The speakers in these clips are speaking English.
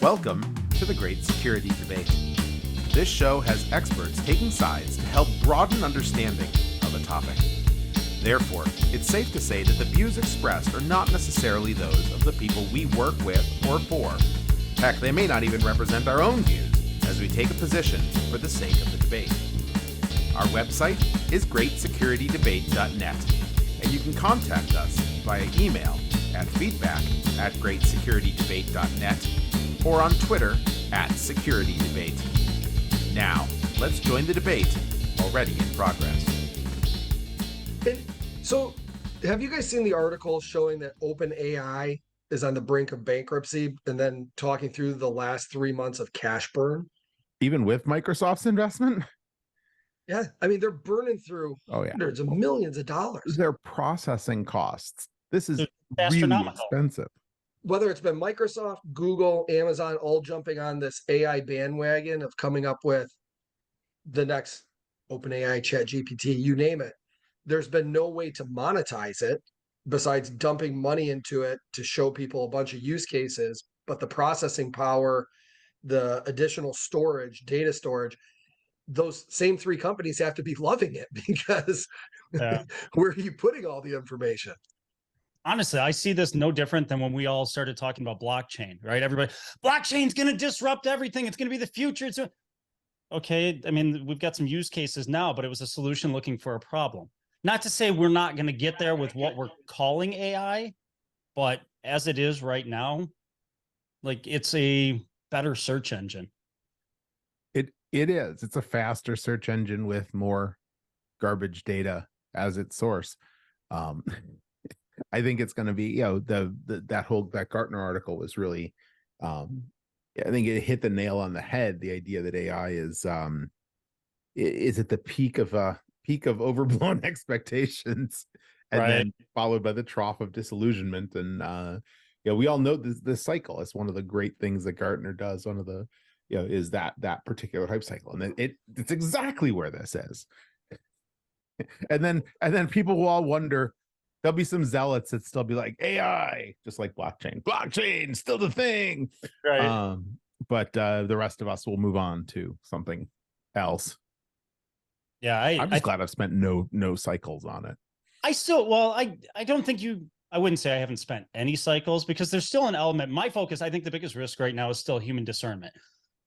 Welcome to the Great Security Debate. This show has experts taking sides to help broaden understanding of a topic. Therefore, it's safe to say that the views expressed are not necessarily those of the people we work with or for. Heck, they may not even represent our own views as we take a position for the sake of the debate. Our website is greatsecurity.debate.net, and you can contact us via email at feedback@greatsecurity.debate.net or on Twitter @SecurityDebate. Now, let's join the debate already in progress. So, have you guys seen the article showing that OpenAI is on the brink of bankruptcy and then talking through the last 3 months of cash burn? Even with Microsoft's investment? Yeah, I mean, they're burning through hundreds of millions of dollars. Their processing costs. This is really astronomical. expensive. Whether it's been Microsoft, Google, Amazon, all jumping on this AI bandwagon of coming up with the next OpenAI, ChatGPT, you name it, there's been no way to monetize it besides dumping money into it to show people a bunch of use cases. But the processing power, the additional storage, data storage, those same three companies have to be loving it because where are you putting all the information? Honestly, I see this no different than when we all started talking about blockchain, right? Everybody, blockchain's going to disrupt everything. It's going to be the future. Okay, I mean, we've got some use cases now, but it was a solution looking for a problem. Not to say we're not going to get there with what we're calling AI, but as it is right now, like it's a better search engine. It is. It's a faster search engine with more garbage data as its source. I think it's going to be, that Gartner article was really, I think it hit the nail on the head. The idea that AI is at the peak of overblown expectations, and then followed by the trough of disillusionment. And we all know this cycle. It's one of the great things that Gartner does. One of the is that particular hype cycle, and it's exactly where this is. and then people will all wonder. There'll be some zealots that still be like, AI, just like blockchain, still the thing. Right. But the rest of us will move on to something else. Yeah, I'm just glad I've spent no cycles on it. I don't think I wouldn't say I haven't spent any cycles, because there's still an element. My focus, I think the biggest risk right now is still human discernment.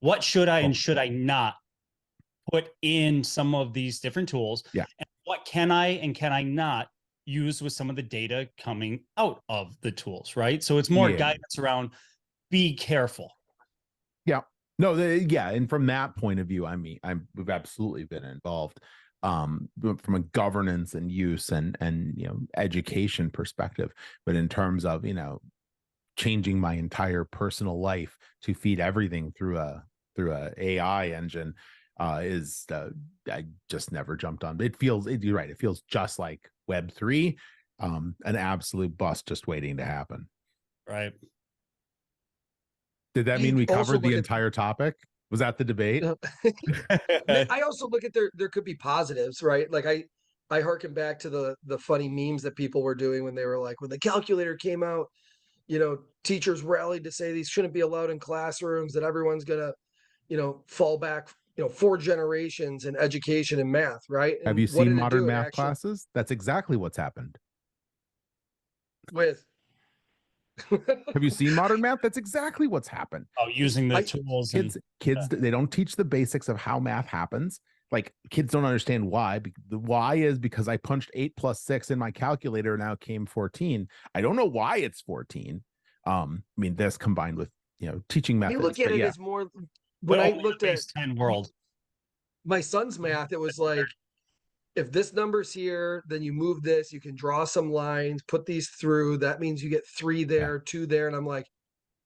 What should I and should I not put in some of these different tools? Yeah. And what can I and can I not use with some of the data coming out of the tools, right? So it's more guidance around be careful. Yeah. No, and from that point of view, I mean, we've absolutely been involved from a governance and use and education perspective. But in terms of changing my entire personal life to feed everything through a AI engine, I just never jumped on. You're right. It feels just like Web3, an absolute bust just waiting to happen. Right. Did that mean we covered the entire topic? Was that the debate? I also look at there could be positives, right? Like I hearken back to the funny memes that people were doing when they were like, when the calculator came out, teachers rallied to say these shouldn't be allowed in classrooms, that everyone's gonna, fall back, 4 generations in education and math, right? And have you seen modern math classes? That's exactly what's happened. Have you seen modern math? That's exactly what's happened. Oh, using the tools. Kids, they don't teach the basics of how math happens. Like, kids don't understand why. The why is because I punched 8 plus 6 in my calculator and now came 14. I don't know why it's 14. I mean, this combined with teaching methods. You look at it as more. When I looked at 10 world, my son's math, it was like, if this number's here, then you move this, you can draw some lines, put these through. That means you get 3 there, 2 there. And I'm like,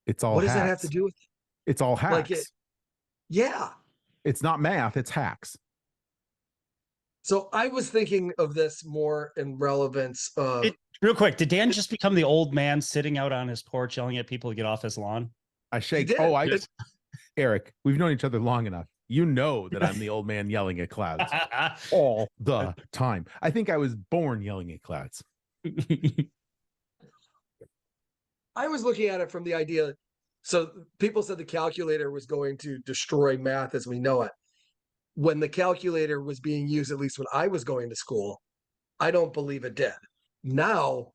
it's all what hacks. does that have to do with it? It's all hacks. Yeah. It's not math, it's hacks. So I was thinking of this more in relevance of... real quick, did Dan just become the old man sitting out on his porch yelling at people to get off his lawn? I shake. Eric, we've known each other long enough. You know that I'm the old man yelling at clouds all the time. I think I was born yelling at clouds. I was looking at it from the idea So people said the calculator was going to destroy math as we know it. When the calculator was being used, at least when I was going to school, I don't believe it did. Now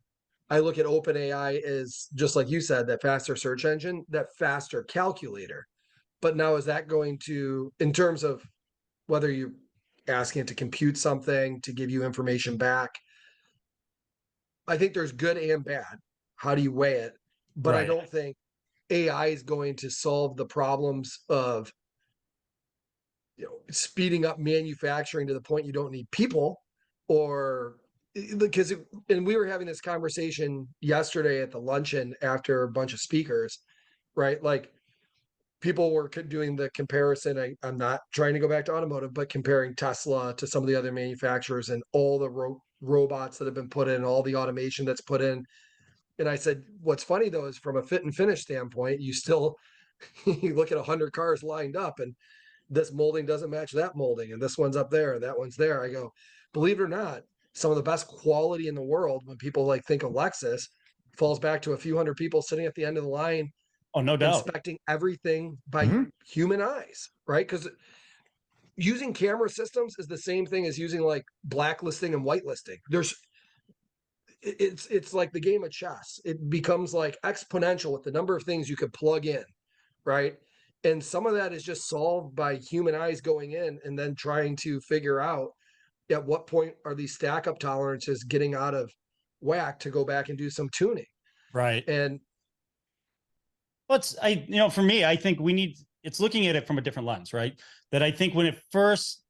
I look at OpenAI as, just like you said, that faster search engine, that faster calculator. But now is that going to, in terms of whether you're asking it to compute something, to give you information back, I think there's good and bad. How do you weigh it? But I don't think AI is going to solve the problems of, you know, speeding up manufacturing to the point you don't need people, or because and we were having this conversation yesterday at the luncheon after a bunch of speakers, right? Like people were doing the comparison. I'm not trying to go back to automotive, but comparing Tesla to some of the other manufacturers and all the robots that have been put in, all the automation that's put in. And I said, what's funny though, is from a fit and finish standpoint, you still, you look at 100 cars lined up and this molding doesn't match that molding, and this one's up there, that one's there. I go, believe it or not, some of the best quality in the world, when people like think of Lexus, falls back to a few hundred people sitting at the end of the line. Oh, no doubt. Inspecting everything by human eyes, right? Because using camera systems is the same thing as using like blacklisting and whitelisting. It's like the game of chess. It becomes like exponential with the number of things you could plug in, right? And some of that is just solved by human eyes going in and then trying to figure out at what point are these stack up tolerances getting out of whack to go back and do some tuning. Right. And for me, I think it's looking at it from a different lens, right? That I think when it first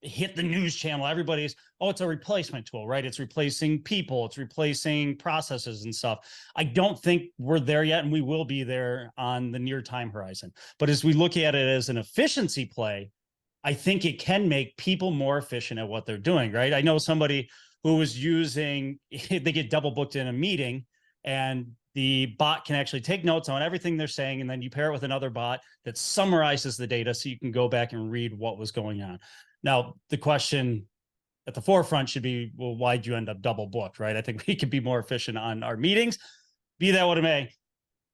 hit the news channel, everybody's, oh, it's a replacement tool, right? It's replacing people, it's replacing processes and stuff. I don't think we're there yet, and we will be there on the near time horizon. But as we look at it as an efficiency play, I think it can make people more efficient at what they're doing, right? I know somebody who was using, they get double booked in a meeting, and the bot can actually take notes on everything they're saying, and then you pair it with another bot that summarizes the data so you can go back and read what was going on. Now, the question at the forefront should be, well, why'd you end up double booked, right? I think we could be more efficient on our meetings. Be that what it may,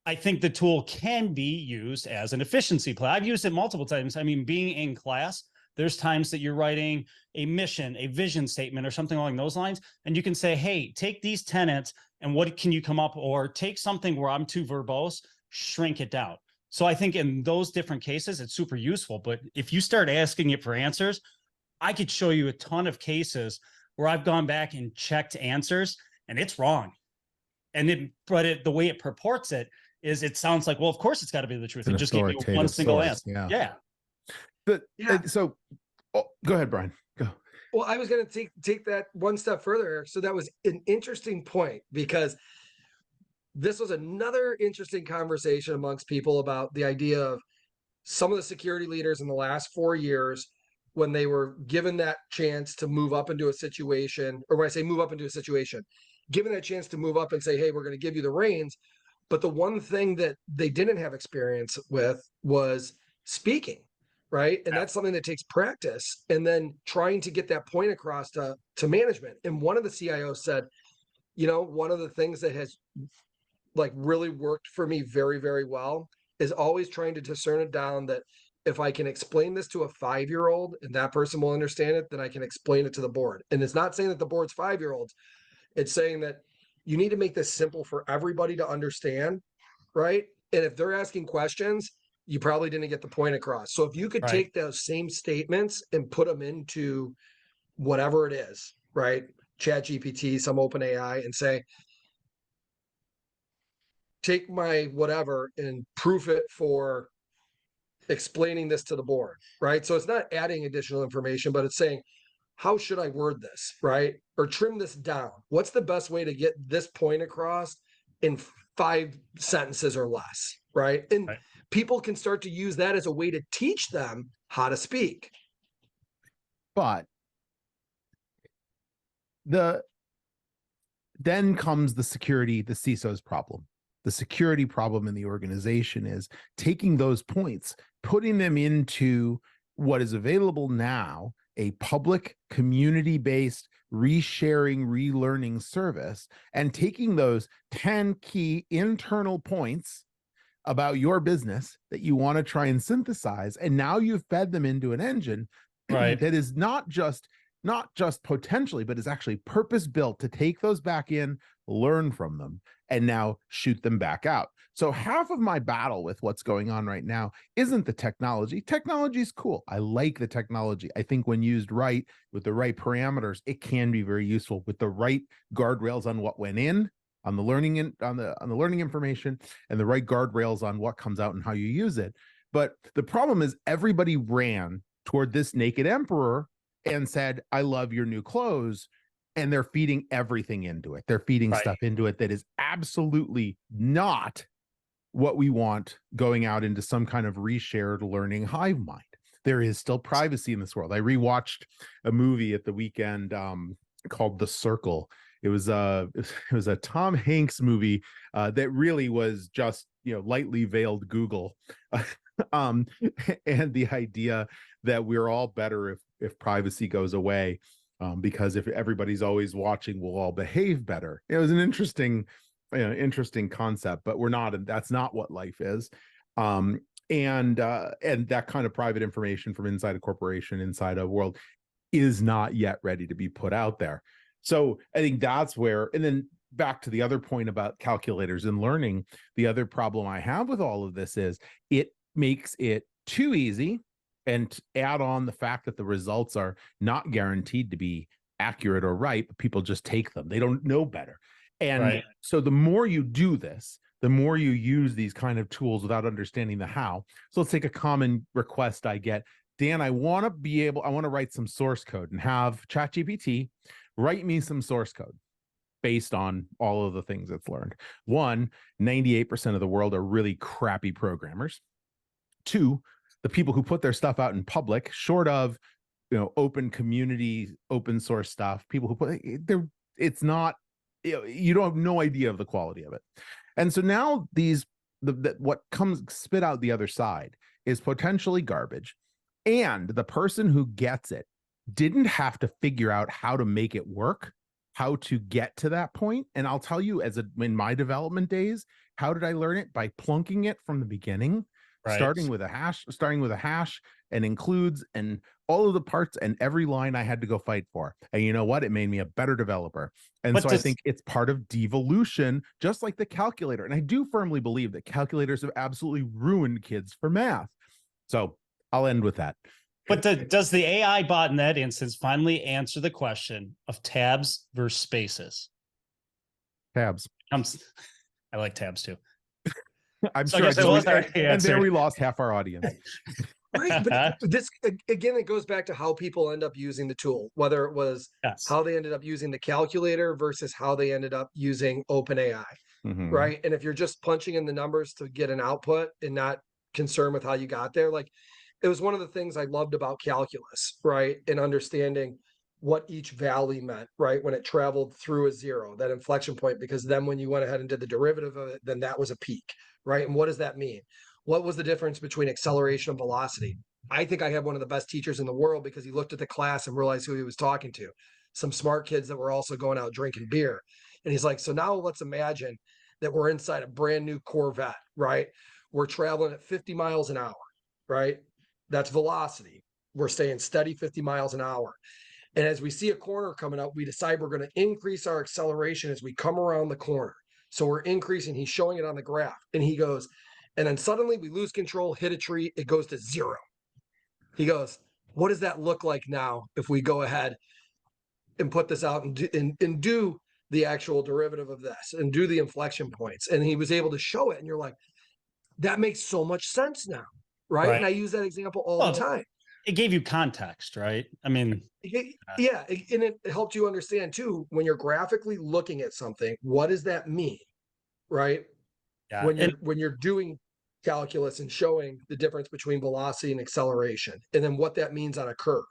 I think the tool can be used as an efficiency play. I've used it multiple times. I mean, being in class, there's times that you're writing a mission, a vision statement, or something along those lines, and you can say, hey, take these tenets and what can you come up, or take something where I'm too verbose, shrink it down. So I think in those different cases, it's super useful. But if you start asking it for answers, I could show you a ton of cases where I've gone back and checked answers and it's wrong. And the way it purports it is, it sounds like, well, of course it's got to be the truth. And just give me one single answer. Yeah. So go ahead, Brian. Go. Well, I was going to take that one step further, Eric. So that was an interesting point, because this was another interesting conversation amongst people about the idea of some of the security leaders in the last 4 years, when they were given that chance to move up into a situation, or when I say move up into a situation, given that chance to move up and say, hey, we're going to give you the reins. But the one thing that they didn't have experience with was speaking, right? And that's something that takes practice, and then trying to get that point across to management. And one of the CIOs said, you know, one of the things that has like really worked for me very, very well is always trying to discern it down, that if I can explain this to a 5-year-old and that person will understand it, then I can explain it to the board. And it's not saying that the board's 5-year-olds. It's saying that you need to make this simple for everybody to understand, right? And if they're asking questions, you probably didn't get the point across. So if you could take those same statements and put them into whatever it is, right? ChatGPT, some OpenAI, and say, take my whatever and proof it for explaining this to the board, right? So it's not adding additional information, but it's saying, how should I word this, right? Or trim this down. What's the best way to get this point across in 5 sentences or less, right? And people can start to use that as a way to teach them how to speak. But then comes the security, the CISO's problem. The security problem in the organization is taking those points, putting them into what is available now, a public community-based resharing, relearning service, and taking those 10 key internal points about your business that you want to try and synthesize, and now you've fed them into an engine Right. that is not just potentially, but is actually purpose built to take those back in, learn from them, and now shoot them back out. So half of my battle with what's going on right now isn't the technology. Technology is cool. I like the technology. I think when used right, with the right parameters, it can be very useful with the right guardrails on what went in, on the learning on the learning information, and the right guardrails on what comes out and how you use it. But the problem is everybody ran toward this naked emperor and said, I love your new clothes. And they're feeding everything into it. They're feeding stuff into it that is absolutely not what we want going out into some kind of reshared learning hive mind. There is still privacy in this world. I rewatched a movie at the weekend called The Circle. It was a Tom Hanks movie that really was just, lightly veiled Google. And the idea that we're all better if privacy goes away, because if everybody's always watching, we'll all behave better. It was an interesting concept, but we're not, and that's not what life is. And that kind of private information from inside a corporation, inside a world, is not yet ready to be put out there. So I think that's where, and then back to the other point about calculators and learning, the other problem I have with all of this is it makes it too easy, and add on the fact that the results are not guaranteed to be accurate or right, but people just take them. They don't know better. And so the more you do this, the more you use these kind of tools without understanding the how. So let's take a common request I get. Dan, I want to write some source code and have ChatGPT write me some source code based on all of the things it's learned. 98% of the world are really crappy programmers. 2, the people who put their stuff out in public, short of, open community, open source stuff, people who put it's not, you don't have no idea of the quality of it. And so now what comes spit out the other side is potentially garbage. And the person who gets it didn't have to figure out how to make it work, how to get to that point. And I'll tell you, in my development days, how did I learn it? By plunking it from the beginning. Starting with a hash and includes and all of the parts and every line I had to go fight for. And you know what? It made me a better developer. And I think it's part of devolution, just like the calculator. And I do firmly believe that calculators have absolutely ruined kids for math. So I'll end with that. But does the AI bot in that instance finally answer the question of tabs versus spaces? Tabs. I like tabs too. I'm sure. And there we lost half our audience. Right, but this again, it goes back to how people end up using the tool, whether it was how they ended up using the calculator versus how they ended up using OpenAI, right? And if you're just punching in the numbers to get an output and not concerned with how you got there, like it was one of the things I loved about calculus, right? And understanding what each valley meant, right? When it traveled through a zero, that inflection point, because then when you went ahead and did the derivative of it, then that was a peak, right? And what does that mean? What was the difference between acceleration and velocity? I think I had one of the best teachers in the world because he looked at the class and realized who he was talking to. Some smart kids that were also going out drinking beer. And he's like, so now let's imagine that we're inside a brand new Corvette, right? We're traveling at 50 miles an hour, right? That's velocity. We're staying steady 50 miles an hour. And as we see a corner coming up, we decide we're going to increase our acceleration as we come around the corner. So we're increasing, he's showing it on the graph. And he goes, and then suddenly we lose control, hit a tree, it goes to 0. He goes, what does that look like now if we go ahead and put this out and do the actual derivative of this and do the inflection points? And he was able to show it. And you're like, that makes so much sense now, right? And I use that example all the time. It gave you context, right? I mean, yeah, and it helped you understand too, when you're graphically looking at something, what does that mean, right? Yeah. When you're doing calculus and showing the difference between velocity and acceleration, and then what that means on a curve.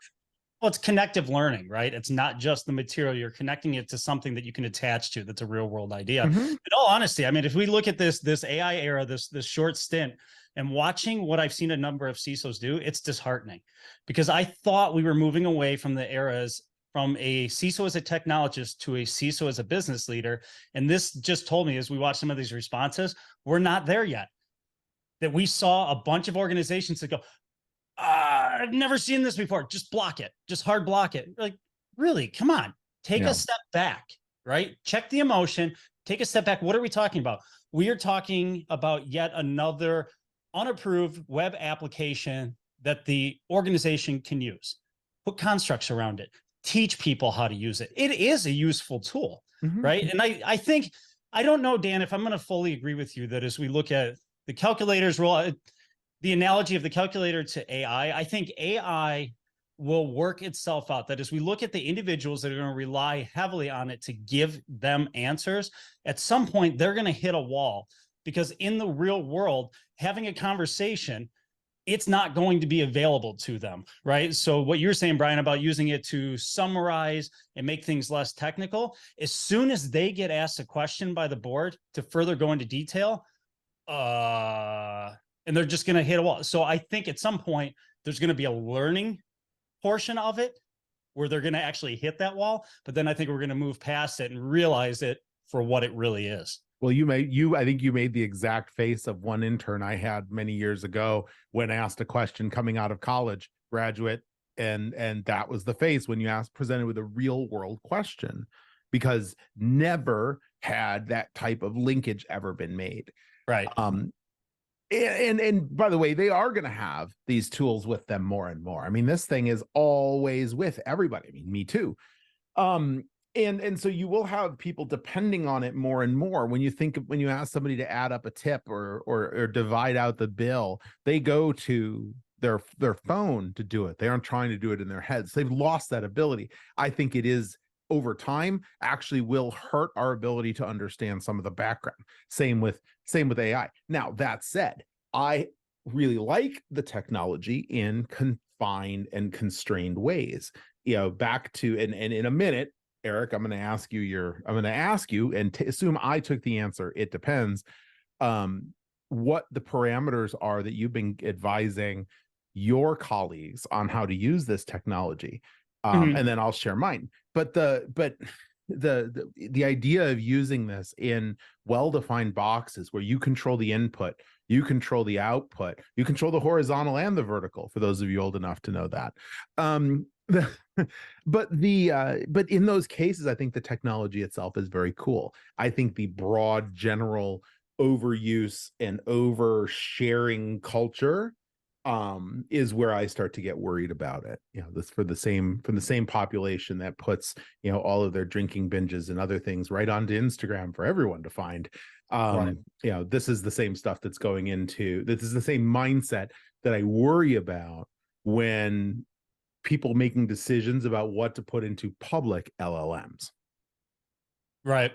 Well, it's connective learning, right? It's not just the material. You're connecting it to something that you can attach to that's a real world idea. In all honesty, I mean, if we look at this AI era, this short stint, and watching what I've seen a number of CISOs do, it's disheartening, because I thought we were moving away from the eras from a CISO as a technologist to a CISO as a business leader. And this just told me, as we watch some of these responses, we're not there yet. that we saw a bunch of organizations that go, I've never seen this before. Just block it. Just hard block it. Like, really? Come on. Take a step back, right? Check the emotion. Take a step back. What are we talking about? We are talking about yet another unapproved web application that the organization can use. Put constructs around it. Teach people how to use it. It is a useful tool, right? And I think, I don't know, Dan, if I'm going to fully agree with you that as we look at the calculator's role, the analogy of the calculator to AI, I think AI will work itself out. That as we look at the individuals that are going to rely heavily on it to give them answers, at some point they're going to hit a wall, because in the real world, having a conversation, it's not going to be available to them, right? So what you're saying, Brian, about using it to summarize and make things less technical, as soon as they get asked a question by the board to further go into detail, and they're just going to hit a wall. So I think at some point there's going to be a learning portion of it where they're going to actually hit that wall. But then I think we're going to move past it and realize it for what it really is. Well, I think you made the exact face of one intern I had many years ago when asked a question coming out of college, graduate, and that was the face when you presented with a real world question, because never had that type of linkage ever been made. Right. And by the way, they are going to have these tools with them more and more. I mean, this thing is always with everybody. I mean, me too. And so you will have people depending on it more and more. When you ask somebody to add up a tip or divide out the bill, they go to their phone to do it. They aren't trying to do it in their heads. They've lost that ability. I think it is, over time, actually will hurt our ability to understand some of the background. Same with AI. Now, that said, I really like the technology in confined and constrained ways. Back to, and in a minute, Eric, I'm going to ask you and assume I took the answer. It depends. What the parameters are that you've been advising your colleagues on how to use this technology. And then I'll share mine. But the idea of using this in well-defined boxes where you control the input, you control the output, you control the horizontal and the vertical, for those of you old enough to know that. But in those cases, I think the technology itself is very cool. I think the broad general overuse and oversharing culture is where I start to get worried about it. This from the same population that puts all of their drinking binges and other things right onto Instagram for everyone to find. Right. This is the same stuff that's going into. This is the same mindset that I worry about when people making decisions about what to put into public LLMs. Right.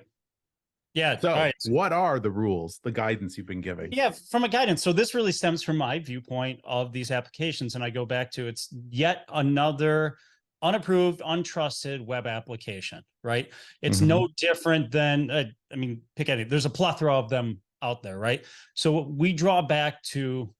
Yeah. So right. What are the rules, the guidance you've been giving? Yeah, from a guidance. So this really stems from my viewpoint of these applications. And I go back to, it's yet another unapproved, untrusted web application, right? It's no different than, pick any, there's a plethora of them out there, right? So we draw back to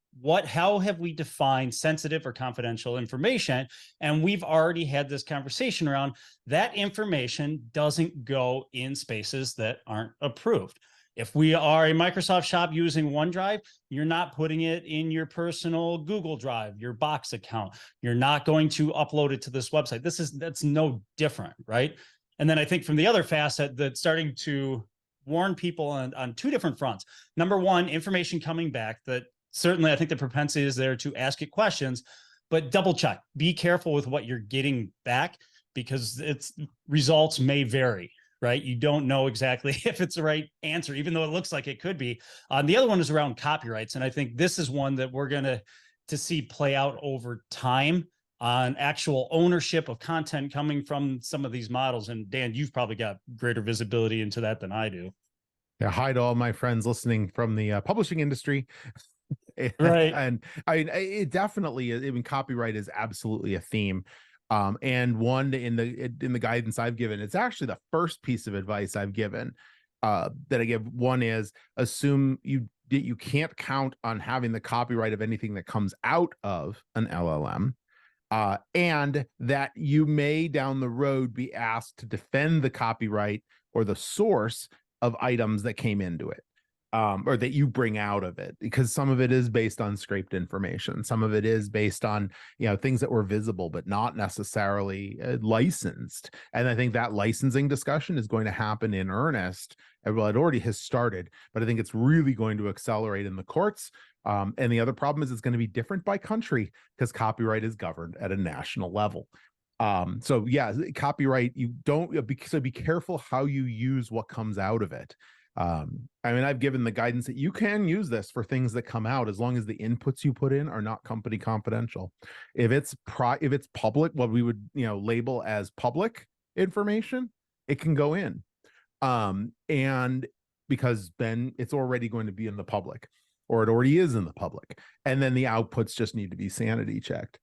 how have we defined sensitive or confidential information? And we've already had this conversation around that information doesn't go in spaces that aren't approved. If we are a Microsoft shop using OneDrive, you're not putting it in your personal Google Drive, your Box account. You're not going to upload it to this website. That's no different, right? And then I think from the other facet, that's starting to warn people on two different fronts. Number one, information coming back that certainly I think the propensity is there to ask it questions, but double check. Be careful with what you're getting back, because its results may vary, right? You don't know exactly if it's the right answer, even though it looks like it could be. The other one is around copyrights. And I think this is one that we're going to see play out over time on actual ownership of content coming from some of these models. And Dan, you've probably got greater visibility into that than I do. Yeah, hi to all my friends listening from the publishing industry. Right. And it definitely is. I mean, copyright is absolutely a theme. And one in the guidance I've given, it's actually the first piece of advice I've given that I give. One is assume you can't count on having the copyright of anything that comes out of an LLM, and that you may down the road be asked to defend the copyright or the source of items that came into it. or that you bring out of it, because some of it is based on scraped information. Some of it is based on, things that were visible, but not necessarily licensed. And I think that licensing discussion is going to happen in earnest. Well, it already has started, but I think it's really going to accelerate in the courts. And the other problem is it's going to be different by country because copyright is governed at a national level. So yeah, copyright, so be careful how you use what comes out of it. I mean, I've given the guidance that you can use this for things that come out as long as the inputs you put in are not company confidential. If it's public, what we would label as public information, it can go in. And because then it's already going to be in the public, or it already is in the public, and then the outputs just need to be sanity checked.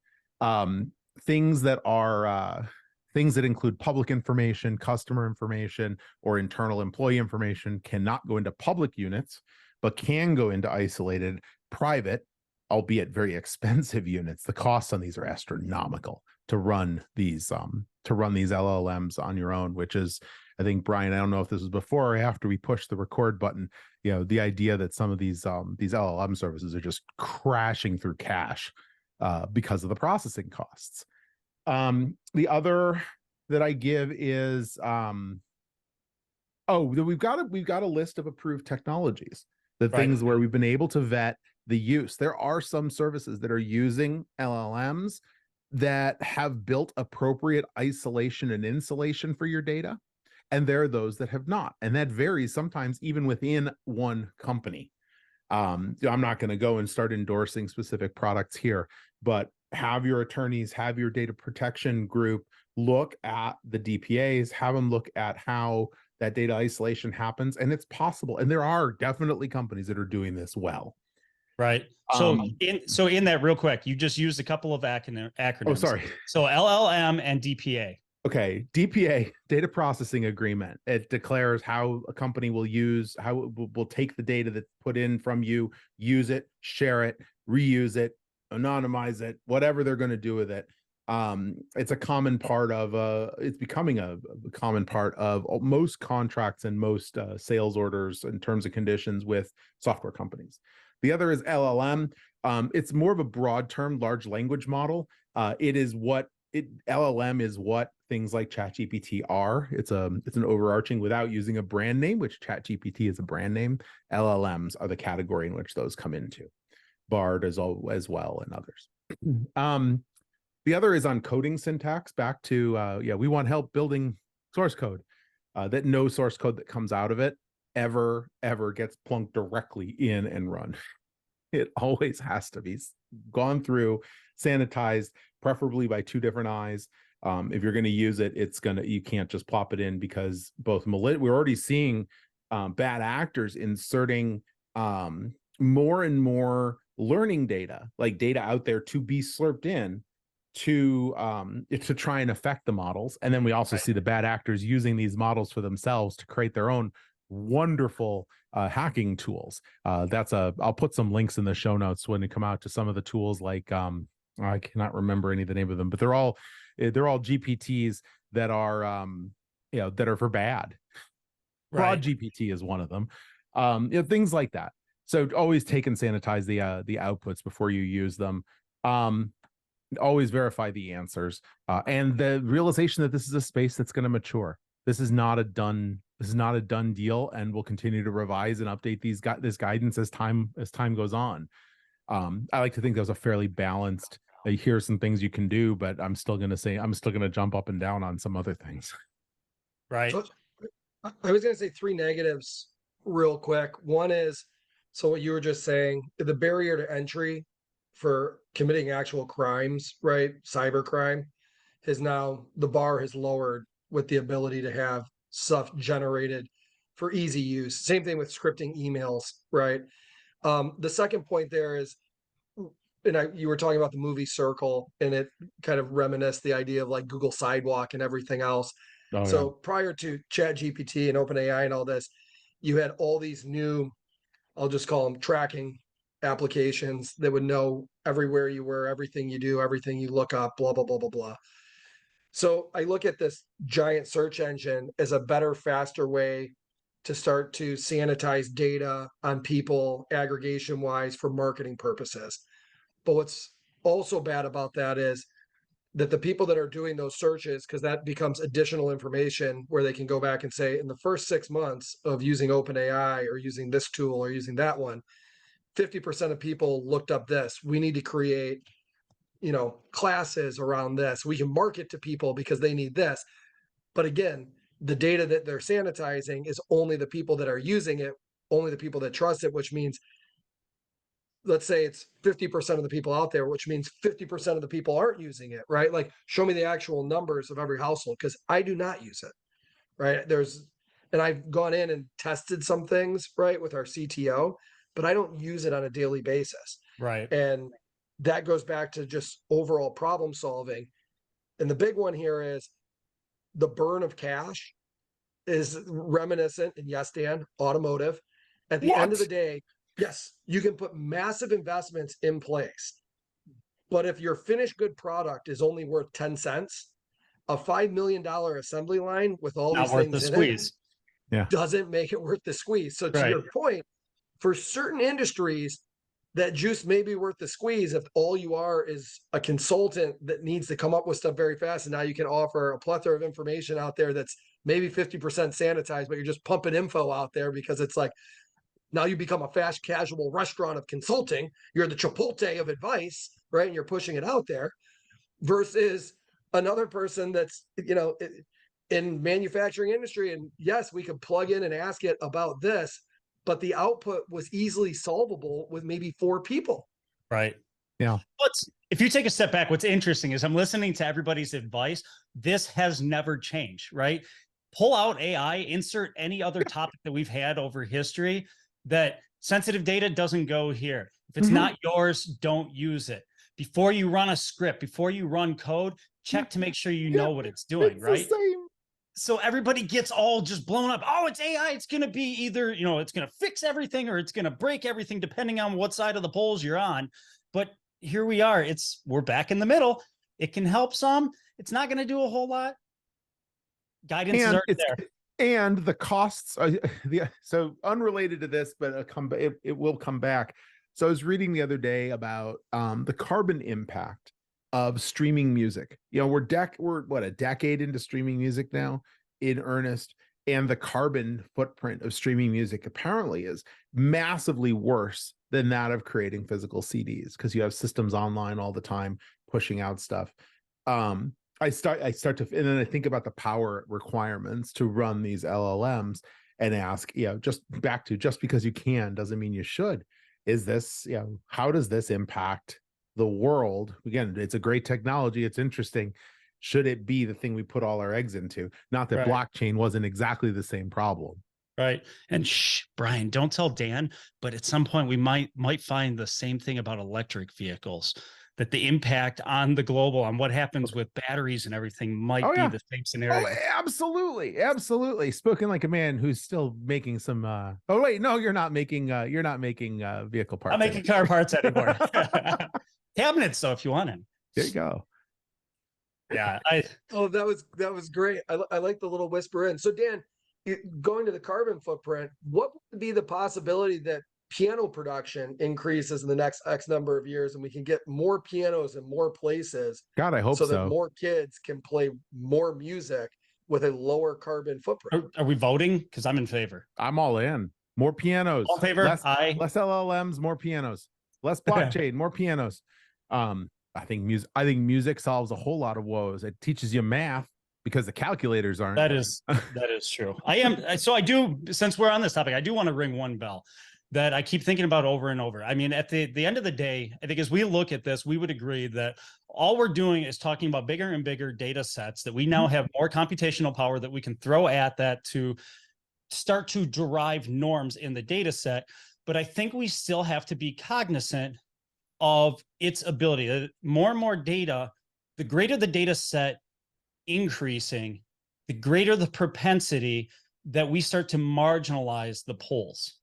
Things that are things that include public information, customer information, or internal employee information cannot go into public units, but can go into isolated private, albeit very expensive units. The costs on these are astronomical to run these LLMs on your own, which is, I think, Brian, I don't know if this was before or after we pushed the record button, the idea that some of these LLM services are just crashing through cash because of the processing costs. The other that I give is we've got a list of approved technologies, the things where we've been able to vet the use. There are some services that are using LLMs that have built appropriate isolation and insulation for your data, and there are those that have not, and that varies sometimes even within one company. I'm not going to go and start endorsing specific products here, but have your attorneys, have your data protection group look at the DPAs, have them look at how that data isolation happens, and it's possible. And there are definitely companies that are doing this well. Right. So in that, real quick, you just used a couple of acronyms. Oh, sorry. So LLM and DPA. Okay, DPA, data processing agreement. It declares how a company will take the data that's put in from you, use it, share it, reuse it, anonymize it, whatever they're going to do with it. It's a common part of it's becoming a common part of most contracts and most sales orders and terms and conditions with software companies. The other is LLM. It's more of a broad term, large language model. LLM is what things like ChatGPT are. It's an overarching, without using a brand name, which ChatGPT is a brand name. LLMs are the category in which those come into. Bard as well, and others. The other is on coding syntax. Back to we want help building source code. That no source code that comes out of it ever gets plunked directly in and run. It always has to be gone through, sanitized, preferably by two different eyes. If you're going to use it, you can't just plop it in, because we're already seeing bad actors inserting more and more learning data, like data out there to be slurped in to try and affect the models. And then we also see the bad actors using these models for themselves to create their own wonderful hacking tools. I'll put some links in the show notes when they come out to some of the tools, like I cannot remember any of the name of them, but they're all GPTs that are that are for bad. Broad GPT is one of them. Things like that. So always take and sanitize the outputs before you use them. Always verify the answers, and the realization that this is a space that's going to mature. This is not a done deal, and we'll continue to revise and update this guidance as time goes on. I like to think that was a fairly balanced. Here's some things you can do, but I'm still going to jump up and down on some other things. Right. So, I was going to say three negatives real quick. One is, so what you were just saying, the barrier to entry for committing actual crimes, right? Cybercrime the bar has lowered with the ability to have stuff generated for easy use. Same thing with scripting emails, right? The second point there is, you were talking about the movie Circle, and it kind of reminisced the idea of like Google Sidewalk and everything else. So prior to ChatGPT and OpenAI and all this, you had all these new, I'll just call them tracking applications that would know everywhere you were, everything you do, everything you look up, blah, blah, blah, blah, blah. So I look at this giant search engine as a better, faster way to start to sanitize data on people aggregation wise for marketing purposes. But what's also bad about that is that the people that are doing those searches, because that becomes additional information where they can go back and say, in the first 6 months of using OpenAI or using this tool or using that one, 50% of people looked up this. We need to create, classes around this. We can market to people because they need this. But again, the data that they're sanitizing is only the people that are using it, only the people that trust it, which means, let's say it's 50% of the people out there, which means 50% of the people aren't using it, right? Like, show me the actual numbers of every household, because I do not use it, right? And I've gone in and tested some things, right, with our CTO, but I don't use it on a daily basis. Right. And that goes back to just overall problem solving. And the big one here is the burn of cash is reminiscent, and yes, Dan, automotive. At the end of the day, yes, you can put massive investments in place, but if your finished good product is only worth 10 cents, a $5 million assembly line with all Not these worth the things in squeeze. it doesn't make it worth the squeeze. So to your point, for certain industries, that juice may be worth the squeeze if all you are is a consultant that needs to come up with stuff very fast. And now you can offer a plethora of information out there that's maybe 50% sanitized, but you're just pumping info out there because it's like, now you become a fast casual restaurant of consulting. You're the Chipotle of advice, right? And you're pushing it out there versus another person that's, in manufacturing industry. And yes, we could plug in and ask it about this, but the output was easily solvable with maybe 4 people. Right. Yeah. If you take a step back, what's interesting is I'm listening to everybody's advice. This has never changed, right? Pull out AI, insert any other topic that we've had over history, that sensitive data doesn't go here. If it's not yours, don't use it. Before you run a script, before you run code, check to make sure you know what it's doing, right? So everybody gets all just blown up. Oh, it's AI. It's going to be either, it's going to fix everything or it's going to break everything depending on what side of the polls you're on. But here we are. We're back in the middle. It can help some. It's not going to do a whole lot. Guidance is already there. And the costs are so unrelated to this, but it will come back. So I was reading the other day about the carbon impact of streaming music. We're what, a decade into streaming music now in earnest, and the carbon footprint of streaming music apparently is massively worse than that of creating physical CDs, because you have systems online all the time pushing out stuff. I start to, and then I think about the power requirements to run these LLMs and ask, just because you can doesn't mean you should. Is this, how does this impact the world? Again, it's a great technology. It's interesting. Should it be the thing we put all our eggs into? Not that blockchain wasn't exactly the same problem. Right. And Brian, don't tell Dan, but at some point we might find the same thing about electric vehicles, that the impact on the global, on what happens with batteries and everything might be the same scenario. Oh, absolutely. Absolutely. Spoken like a man who's still making some, oh wait, no, you're not making vehicle parts. I'm making car parts anymore. Cabinets, though, if you want them. There you go. Yeah. That was great. I like the little whisper in. So Dan, going to the carbon footprint, what would be the possibility that piano production increases in the next X number of years and we can get more pianos in more places? God, I hope so. That more kids can play more music with a lower carbon footprint. Are we voting? Because I'm in favor. I'm all in. More pianos. All in favor? Less LLMs, more pianos. Less blockchain, more pianos. I think music solves a whole lot of woes. It teaches you math because the calculators aren't. That is true. I do, since we're on this topic, I do want to ring one bell that I keep thinking about over and over. I mean, at the end of the day, I think as we look at this, we would agree that all we're doing is talking about bigger and bigger data sets, that we now have more computational power that we can throw at that to start to derive norms in the data set. But I think we still have to be cognizant of its ability. More and more data, the greater the data set increasing, the greater the propensity that we start to marginalize the polls,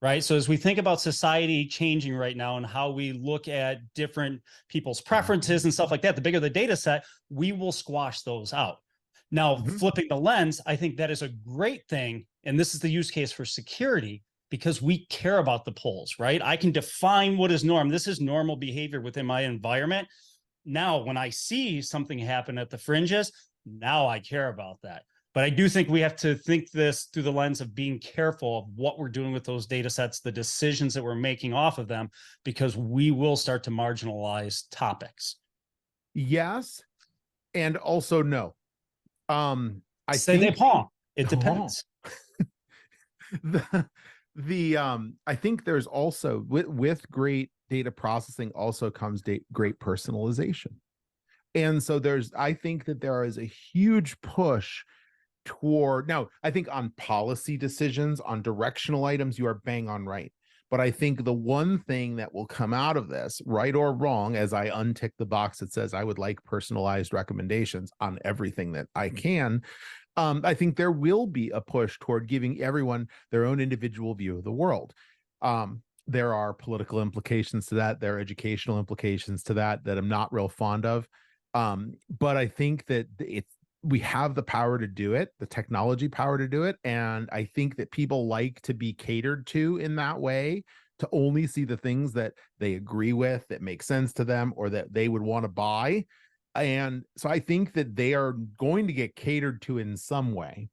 right? So as we think about society changing right now and how we look at different people's preferences and stuff like that, the bigger the data set, we will squash those out. Now, flipping the lens, I think that is a great thing and this is the use case for security, because we care about the polls, right? I can define what is norm. This is normal behavior within my environment. Now, when I see something happen at the fringes, now I care about that. But I do think we have to think this through the lens of being careful of what we're doing with those data sets, the decisions that we're making off of them, because we will start to marginalize topics. Yes, and also no. I Say think they pong. It depends. I think there's also with great data processing also comes great personalization. And so I think that there is a huge push toward, now I think on policy decisions, on directional items, you are bang on right. But I think the one thing that will come out of this, right or wrong, as I untick the box that says I would like personalized recommendations on everything that I can, I think there will be a push toward giving everyone their own individual view of the world. There are political implications to that. There are educational implications to that I'm not real fond of. But I think that we have the power to do it, the technology power to do it. And I think that people like to be catered to in that way, to only see the things that they agree with, that make sense to them, or that they would want to buy. And so I think that they are going to get catered to in some way.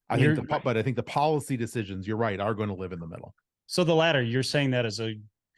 But I think the policy decisions, you're right, are going to live in the middle. So the latter, you're saying that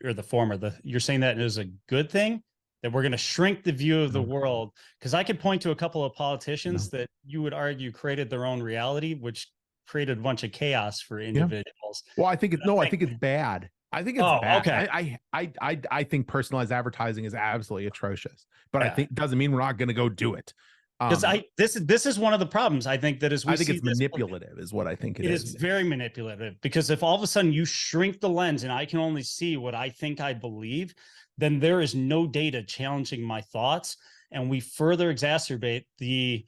or the former, you're saying that is a good thing, that we're going to shrink the view of the world? Because I could point to a couple of politicians that you would argue created their own reality, which created a bunch of chaos for individuals. Well, I think I think it's bad. I think it's bad. Okay. I think personalized advertising is absolutely atrocious, but I think it doesn't mean we're not going to go do it. Because this is one of the problems. I think that I think it's manipulative is what I think it is. It is very manipulative, because if all of a sudden you shrink the lens and I can only see what I think I believe, then there is no data challenging my thoughts, and we further exacerbate the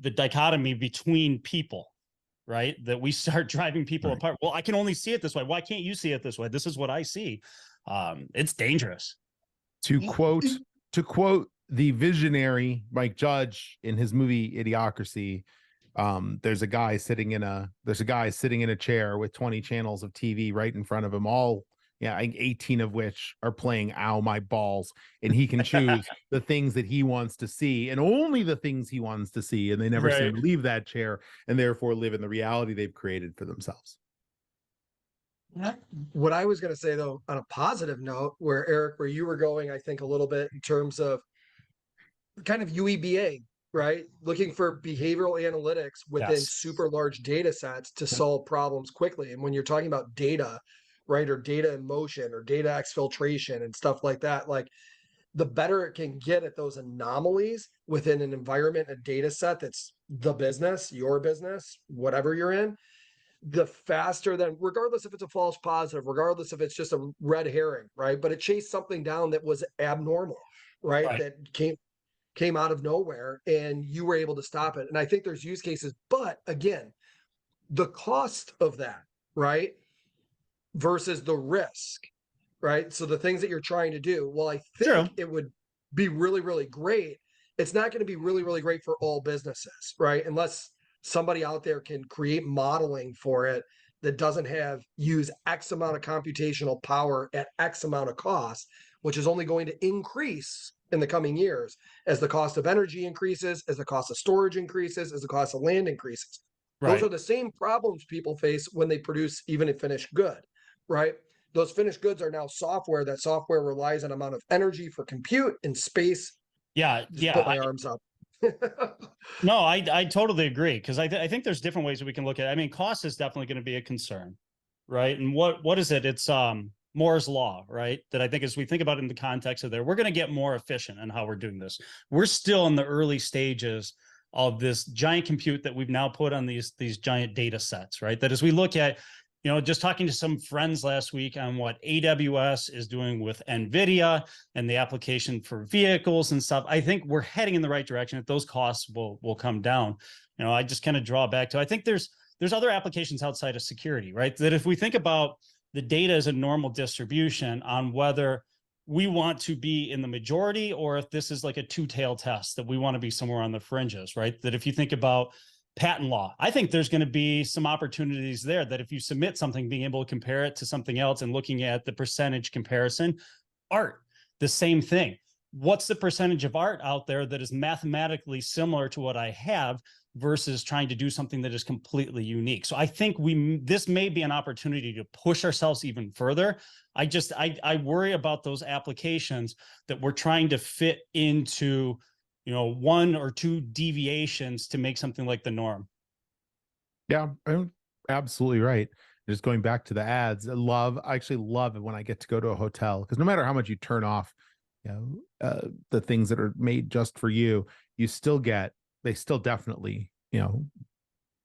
dichotomy between people, right? That we start driving people apart. Well, I can only see it this way. Why can't you see it this way? This is what I see. It's dangerous. To quote the visionary Mike Judge in his movie Idiocracy, there's a guy sitting in a chair with 20 channels of TV right in front of him, all 18 of which are playing Ow My Balls, and he can choose the things that he wants to see and only the things he wants to see, and they never seem to leave that chair and therefore live in the reality they've created for themselves. What I was going to say, though, on a positive note, where you were going, I think a little bit in terms of kind of UEBA, right? Looking for behavioral analytics within super large data sets to solve problems quickly. And when you're talking about data, right, or data in motion or data exfiltration and stuff like that, like the better it can get at those anomalies within an environment, a data set that's the business, your business, whatever you're in, the faster then, regardless if it's a false positive, regardless if it's just a red herring, right? But it chased something down that was abnormal, right? That came out of nowhere, and you were able to stop it. And I think there's use cases, but again, the cost of that, right, versus the risk, right? So the things that you're trying to do, well, I think it would be really, really great. It's not going to be really, really great for all businesses, right? Unless somebody out there can create modeling for it that doesn't use X amount of computational power at X amount of cost, which is only going to increase in the coming years as the cost of energy increases, as the cost of storage increases, as the cost of land increases. Those are the same problems people face when they produce even a finished good, right? Those finished goods are now software. That software relies on amount of energy for compute and space. Put my arms up. No, I totally agree, because I think there's different ways that we can look at it. I mean, cost is definitely going to be a concern, right? And what is it? It's Moore's law, right? That I think as we think about it in the context of we're going to get more efficient in how we're doing this. We're still in the early stages of this giant compute that we've now put on these giant data sets, right? That as we look at, just talking to some friends last week on what AWS is doing with NVIDIA and the application for vehicles and stuff, I think we're heading in the right direction, that those costs will come down. I just kind of draw back to, I think there's other applications outside of security, right? That if we think about the data as a normal distribution on whether we want to be in the majority or if this is like a two-tailed test, that we want to be somewhere on the fringes, right? That if you think about patent law. I think there's going to be some opportunities there that if you submit something, being able to compare it to something else and looking at the percentage comparison. Art, the same thing. What's the percentage of art out there that is mathematically similar to what I have versus trying to do something that is completely unique? So I think this may be an opportunity to push ourselves even further. I worry about those applications that we're trying to fit into, you know, 1 or 2 deviations to make something like the norm. Yeah, I'm absolutely right. Just going back to the ads, I actually love it when I get to go to a hotel, because no matter how much you turn off, you know, the things that are made just for you, they still definitely, you know,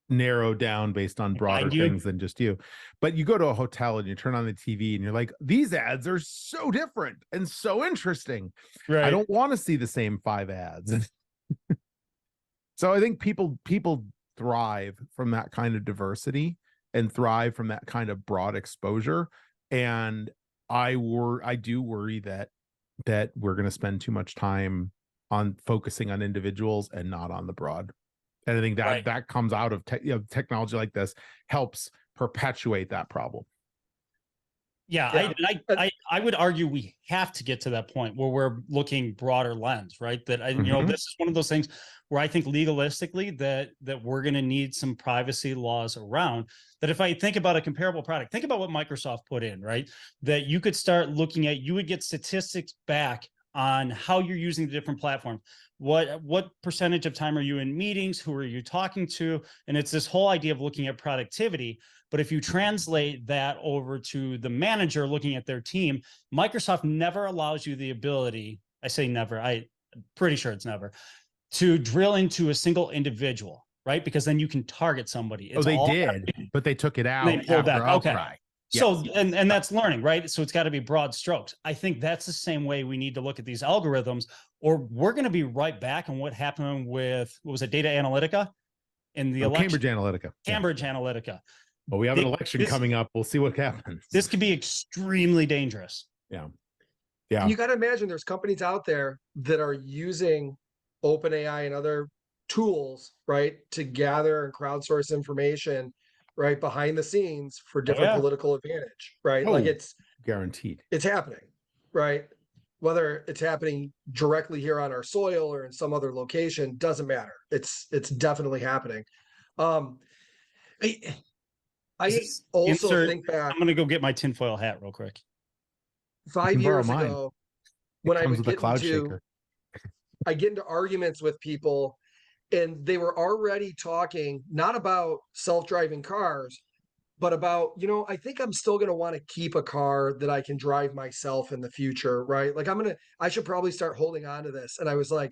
narrow down based on broader things than just you. But you go to a hotel and you turn on the TV and you're like, these ads are so different and so interesting. Right. I don't want to see the same 5 ads. So I think people thrive from that kind of diversity and thrive from that kind of broad exposure. And I do worry that we're going to spend too much time on focusing on individuals and not on the broad. And I think that comes out of technology like this helps perpetuate that problem. Yeah, I would argue we have to get to that point where we're looking broader lens, right? That you know, this is one of those things where I think legalistically that we're going to need some privacy laws around. That if I think about a comparable product, think about what Microsoft put in, right? That you could start looking at, you would get statistics back on how you're using the different platforms. What percentage of time are you in meetings? Who are you talking to? And it's this whole idea of looking at productivity. But if you translate that over to the manager looking at their team, Microsoft never allows you the ability, I say never, I'm pretty sure it's never, to drill into a single individual, right? Because then you can target somebody. It's they did, but they took it out after outcry. Okay. So, and that's learning, right? So it's got to be broad strokes. I think that's the same way we need to look at these algorithms, or we're going to be right back on what happened with, what was it, Data Analytica in the election? Cambridge Analytica. Well, we have an election coming up. We'll see what happens. This could be extremely dangerous. Yeah. And you got to imagine there's companies out there that are using OpenAI and other tools, right, to gather and crowdsource information, right, behind the scenes for different political advantage, right? Like it's guaranteed. It's happening, right? Whether it's happening directly here on our soil or in some other location, doesn't matter. It's definitely happening. I also think back. I'm going to go get my tinfoil hat real quick. 5 years ago, when I would get into, I get into arguments with people, and they were already talking not about self-driving cars, but about, you know, I think I'm still going to want to keep a car that I can drive myself in the future, right? Like I should probably start holding on to this. And I was like,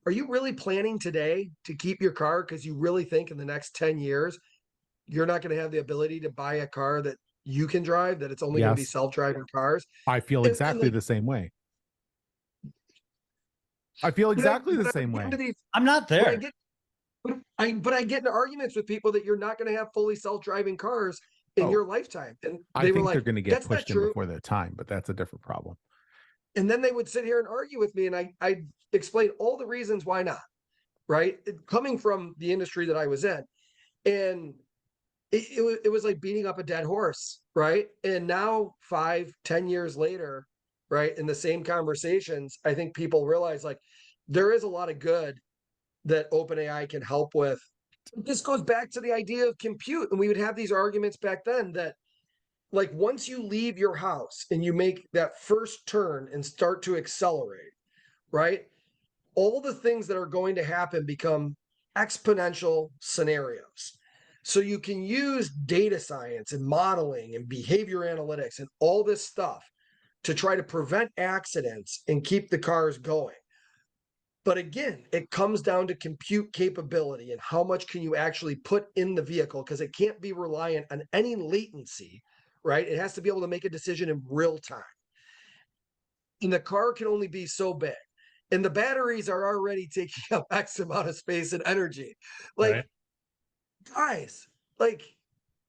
are you really planning today to keep your car? Because you really think in the next 10 years, you're not going to have the ability to buy a car that you can drive, that it's only going to be self-driving cars? I feel exactly the same way. I feel exactly the same way. I'm not there. But I get into arguments with people that you're not going to have fully self-driving cars in your lifetime. And they were like, they're going to get pushed in before their time, but that's a different problem. And then they would sit here and argue with me, and I explain all the reasons why not, right? Coming from the industry that I was in. And it was like beating up a dead horse, right? And now 5-10 years later, right, in the same conversations, I think people realize like there is a lot of good that OpenAI can help with. This goes back to the idea of compute. And we would have these arguments back then that, like, once you leave your house and you make that first turn and start to accelerate, right, all the things that are going to happen become exponential scenarios. So you can use data science and modeling and behavior analytics and all this stuff to try to prevent accidents and keep the cars going. But again, it comes down to compute capability and how much can you actually put in the vehicle, because it can't be reliant on any latency, right? It has to be able to make a decision in real time. And the car can only be so big. And the batteries are already taking up X amount of space and energy. Like, guys, like,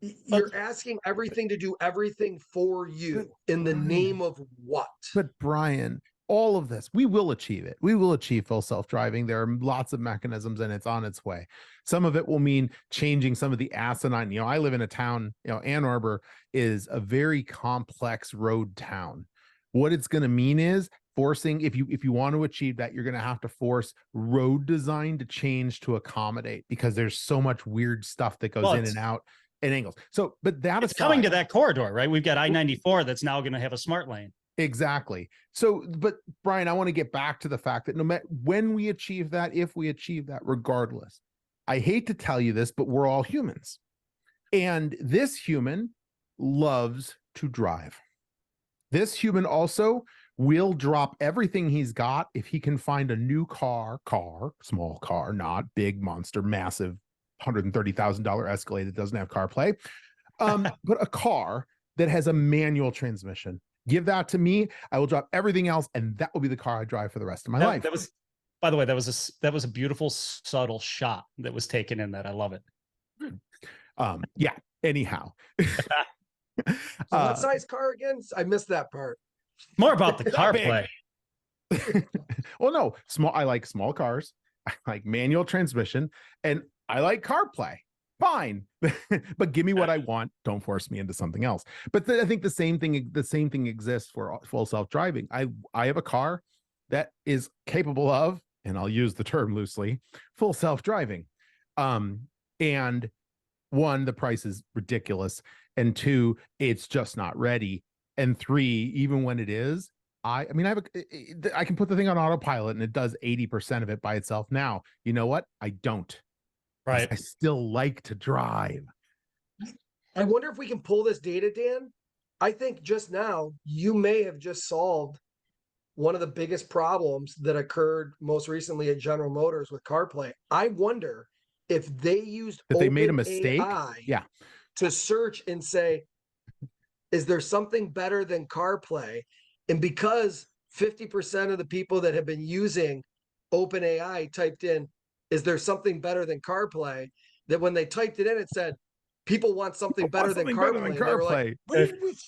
you're asking everything to do everything for you in the name of what? But Brian, all of this, we will achieve it. We will achieve full self-driving. There are lots of mechanisms and it's on its way. Some of it will mean changing some of the asinine, I live in a town, Ann Arbor is a very complex road town. What it's going to mean is forcing, if you want to achieve that, you're going to have to force road design to change to accommodate, because there's so much weird stuff that goes in and out and angles. So, but that it's coming to that corridor, right? We've got I-94 that's now going to have a smart lane. Exactly. So, but Brian, I want to get back to the fact that no matter when we achieve that, if we achieve that, regardless, I hate to tell you this, but we're all humans. And this human loves to drive. This human also will drop everything he's got if he can find a new car, small car, not big, monster, massive, $130,000 Escalade that doesn't have CarPlay, but a car that has a manual transmission. Give that to me. I will drop everything else, and that will be the car I drive for the rest of my life. That was, by the way, that was a beautiful, subtle shot that was taken in that. I love it. Yeah. Anyhow. So what size car again? I missed that part. More about the CarPlay. Well, no, I like small cars. I like manual transmission, and I like CarPlay. Fine, but give me what I want. Don't force me into something else. But I think the same thing exists for full self-driving. I have a car that is capable of, and I'll use the term loosely, full self-driving. And one, the price is ridiculous, and two, it's just not ready, and three, even when it is, I can put the thing on autopilot and it does 80% of it by itself now. You know what? I don't. Right. I still like to drive. I wonder if we can pull this data, Dan. I think just now you may have just solved one of the biggest problems that occurred most recently at General Motors with CarPlay. I wonder if they used that they made a mistake AI to search and say, is there something better than CarPlay? And because 50% of the people that have been using OpenAI typed in, is there something better than CarPlay? That when they typed it in, it said, people want something better than CarPlay. They were like,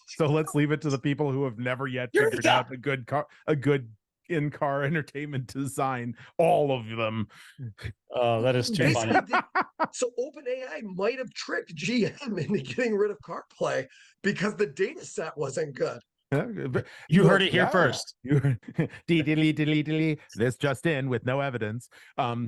so let's leave it to the people who have never yet figured out a good in-car entertainment design. All of them. Oh, that is too funny. So OpenAI might have tricked GM into getting rid of CarPlay because the data set wasn't good. You heard it here first. This just in with no evidence. So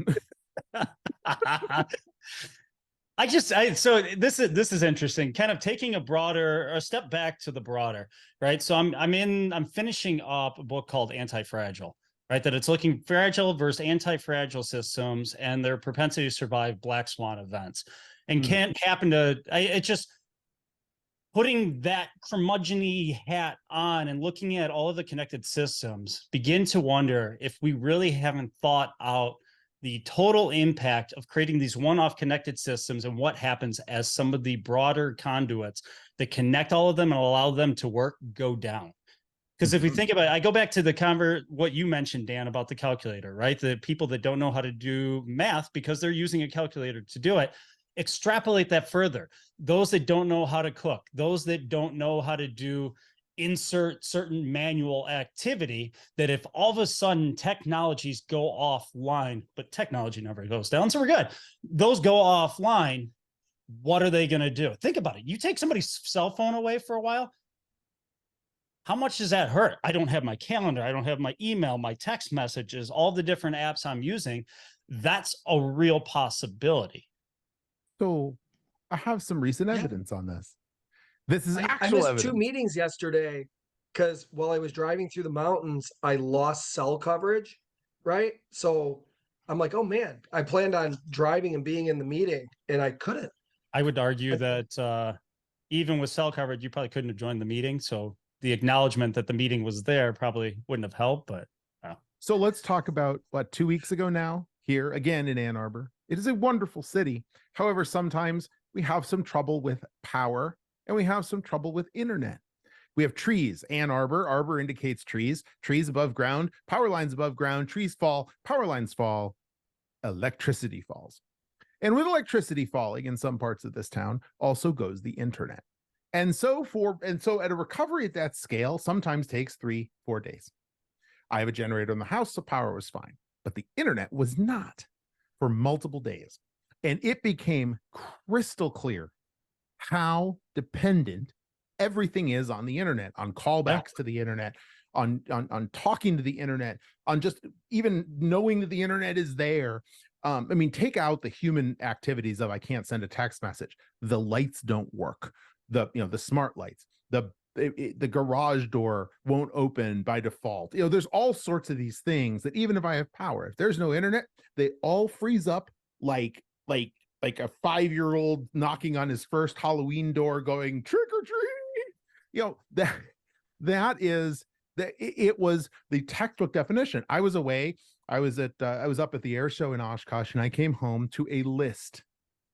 this is interesting, kind of taking a step back to the broader, right? So I'm finishing up a book called Anti-Fragile, right? That it's looking fragile versus anti-fragile systems and their propensity to survive black swan events, and can't happen to, it just putting that curmudgeon-y hat on and looking at all of the connected systems, begin to wonder if we really haven't thought out the total impact of creating these one-off connected systems and what happens as some of the broader conduits that connect all of them and allow them to work go down. Because if we think about it, I go back to what you mentioned, Dan, about the calculator, right? The people that don't know how to do math because they're using a calculator to do it. Extrapolate that further. Those that don't know how to cook, those that don't know how to do insert certain manual activity, that if all of a sudden technologies go offline, but technology never goes down, so we're good. Those go offline, what are they going to do? Think about it. You take somebody's cell phone away for a while, how much does that hurt? I don't have my calendar. I don't have my email, my text messages, all the different apps I'm using. That's a real possibility. So I have some recent evidence on this. This is actual I missed evidence. 2 meetings yesterday because while I was driving through the mountains, I lost cell coverage, right? So I'm like, oh man, I planned on driving and being in the meeting and I couldn't. I would argue that even with cell coverage, you probably couldn't have joined the meeting. So the acknowledgement that the meeting was there probably wouldn't have helped, but. So let's talk about 2 weeks ago now, here again in Ann Arbor. It is a wonderful city. However, sometimes we have some trouble with power and we have some trouble with internet. We have trees. Ann Arbor. Arbor indicates trees. Trees above ground. Power lines above ground. Trees fall. Power lines fall. Electricity falls. And with electricity falling in some parts of this town, also goes the internet. And so at a recovery at that scale, sometimes takes 3-4 days. I have a generator in the house, so power was fine. But the internet was not for multiple days. And it became crystal clear how dependent everything is on the internet, on callbacks to the internet, on talking to the internet, on just even knowing that the internet is there. I mean, take out the human activities of I can't send a text message. The lights don't work. The smart lights, the garage door won't open by default. There's all sorts of these things that even if I have power, if there's no internet, they all freeze up like a 5-year-old knocking on his first Halloween door going trick or treat. It was the textbook definition. I was away. I was up at the air show in Oshkosh, and I came home to a list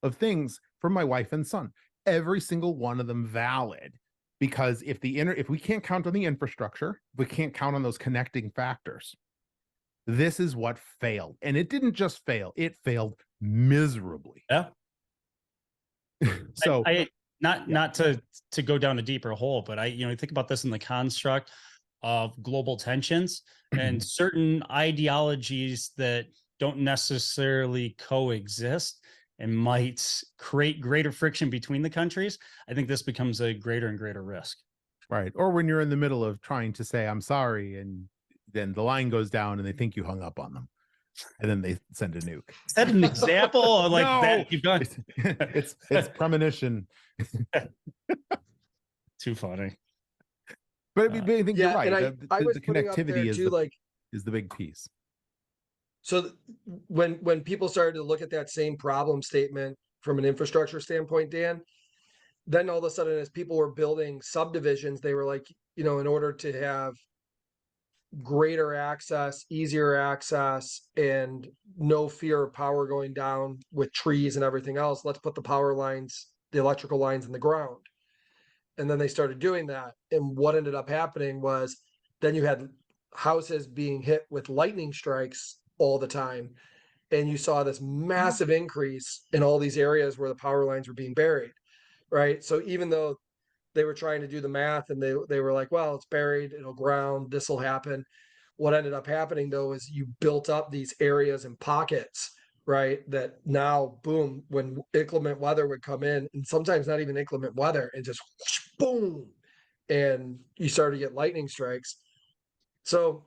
of things from my wife and son. Every single one of them valid, because if we can't count on the infrastructure, we can't count on those connecting factors. This is what failed, and it didn't just fail; it failed miserably. Yeah. So not to go down a deeper hole, but I think about this in the construct of global tensions and certain ideologies that don't necessarily coexist and might create greater friction between the countries. I think this becomes a greater and greater risk. Right. Or when you're in the middle of trying to say, I'm sorry, and then the line goes down and they think you hung up on them. And then they send a nuke. Is that an example of like No! that? You've done It's premonition. Too funny. But I think you're right. And I was the putting up there connectivity too, is the big piece. So when people started to look at that same problem statement from an infrastructure standpoint, Dan, then all of a sudden, as people were building subdivisions, they were like, in order to have greater access, easier access, and no fear of power going down with trees and everything else, let's put the power lines, the electrical lines in the ground. And then they started doing that. And what ended up happening was then you had houses being hit with lightning strikes all the time. And you saw this massive increase in all these areas where the power lines were being buried, right? So even though they were trying to do the math and they were like, well, it's buried, it'll ground, this will happen. What ended up happening though is you built up these areas and pockets, right? That now, boom, when inclement weather would come in, and sometimes not even inclement weather, and just whoosh, boom, and you started to get lightning strikes. So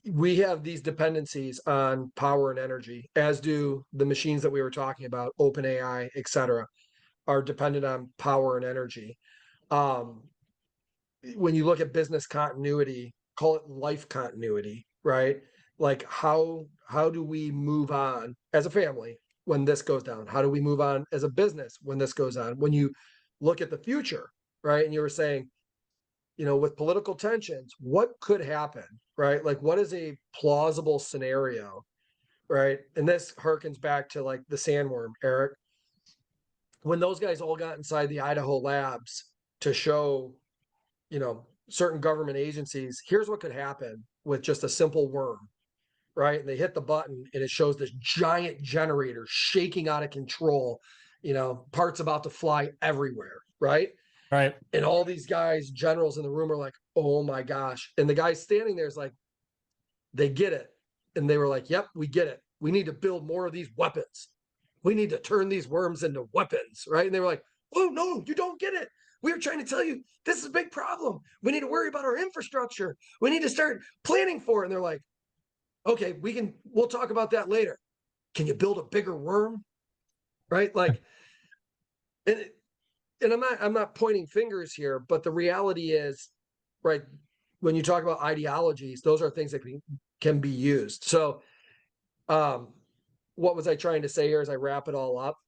we have these dependencies on power and energy, as do the machines that we were talking about, OpenAI, et cetera, are dependent on power and energy. When you look at business continuity, call it life continuity, right? Like how do we move on as a family when this goes down? How do we move on as a business when this goes on? When you look at the future, right? And you were saying, with political tensions, what could happen, right? Like what is a plausible scenario, right? And this harkens back to like the sandworm, Eric. When those guys all got inside the Idaho labs to show, certain government agencies, here's what could happen with just a simple worm, right? And they hit the button and it shows this giant generator shaking out of control, parts about to fly everywhere, right? Right. And all these guys, generals in the room are like, oh my gosh. And the guy standing there is like, they get it. And they were like, yep, we get it. We need to build more of these weapons. We need to turn these worms into weapons, right? And they were like, oh, no, you don't get it. We were trying to tell you this is a big problem. We need to worry about our infrastructure. We need to start planning for it. And they're like, okay, we'll talk about that later. Can you build a bigger worm? Right? Like, and I'm not pointing fingers here, but the reality is, right, when you talk about ideologies, those are things that can be used. So what was I trying to say here as I wrap it all up?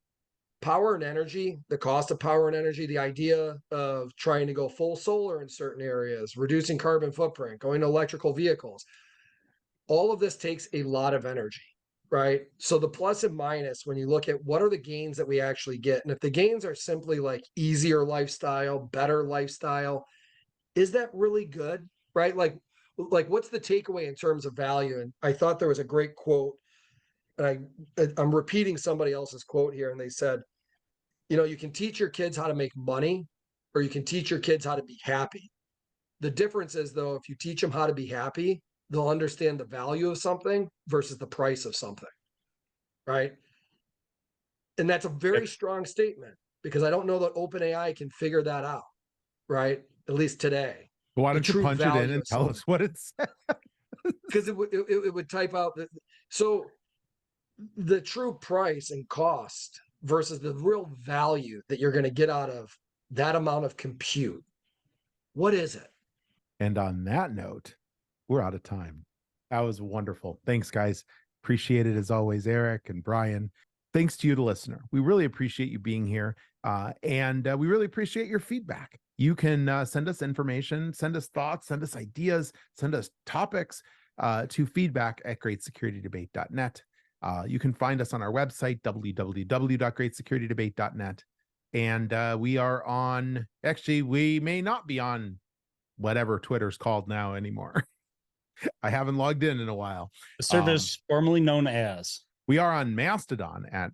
Power and energy, the cost of power and energy, the idea of trying to go full solar in certain areas, reducing carbon footprint, going to electrical vehicles. All of this takes a lot of energy, right? So the plus and minus, when you look at what are the gains that we actually get, and if the gains are simply like easier lifestyle, better lifestyle, is that really good, right? Like what's the takeaway in terms of value? And I thought there was a great quote, and I'm repeating somebody else's quote here, and they said, you can teach your kids how to make money, or you can teach your kids how to be happy. The difference is, though, if you teach them how to be happy, they'll understand the value of something versus the price of something, right? And that's a very strong statement, because I don't know that OpenAI can figure that out, right? At least today. But why The don't you true punch it in value and of tell something. us what it says? Because it would type out so the true price and cost versus the real value that you're going to get out of that amount of compute. What is it? And on that note, we're out of time. That was wonderful. Thanks, guys. Appreciate it as always, Eric and Brian. Thanks to you, the listener. We really appreciate you being here. And we really appreciate your feedback. You can send us information, send us thoughts, send us ideas, send us topics to feedback@greatsecurity-debate.net. You can find us on our website, www.greatsecurity-debate.net. And we are on, actually, we may not be on whatever Twitter's called now anymore. I haven't logged in a while. The service formerly known as. We are on Mastodon at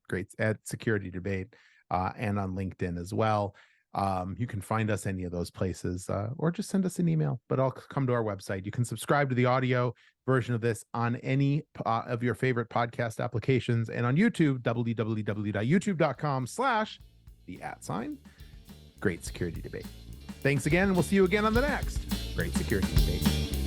Security Debate and on LinkedIn as well. You can find us any of those places or just send us an email, but I'll come to our website. You can subscribe to the audio version of this on any of your favorite podcast applications, and on YouTube, www.youtube.com/Great Security Debate. Thanks again, and we'll see you again on the next Great Security Debate.